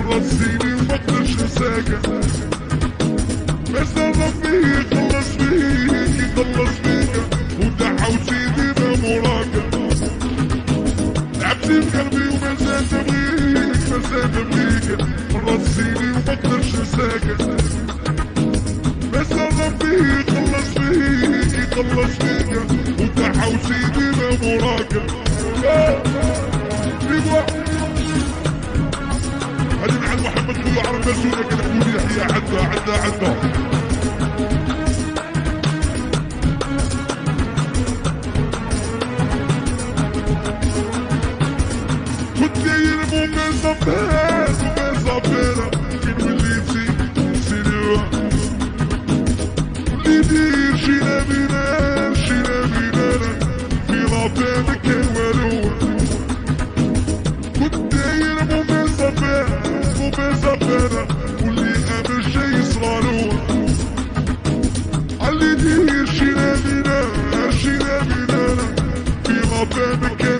رصيني ومقدرش نساك، بس ربي يخلص فيك يخلص فيك، ودعوتي ديما موراك، لعبتي بقلبي وما زال نبغيك ما زال نبغيك، رصيني ومقدرش نساك، بس ربي يخلص فيك يخلص فيك، ودعوتي ديما موراك. هذه مع محمد خويا عرب مرزوقة كنحكوا لي يحيى عدى كنت داير مو مصبرة كي وليتي سينما اللي يدير شينا بينا في لابين كان والو، كنت داير مو مصبرة واللي قبل شي صرالو، اللي يدير شينا بينا في لابين كان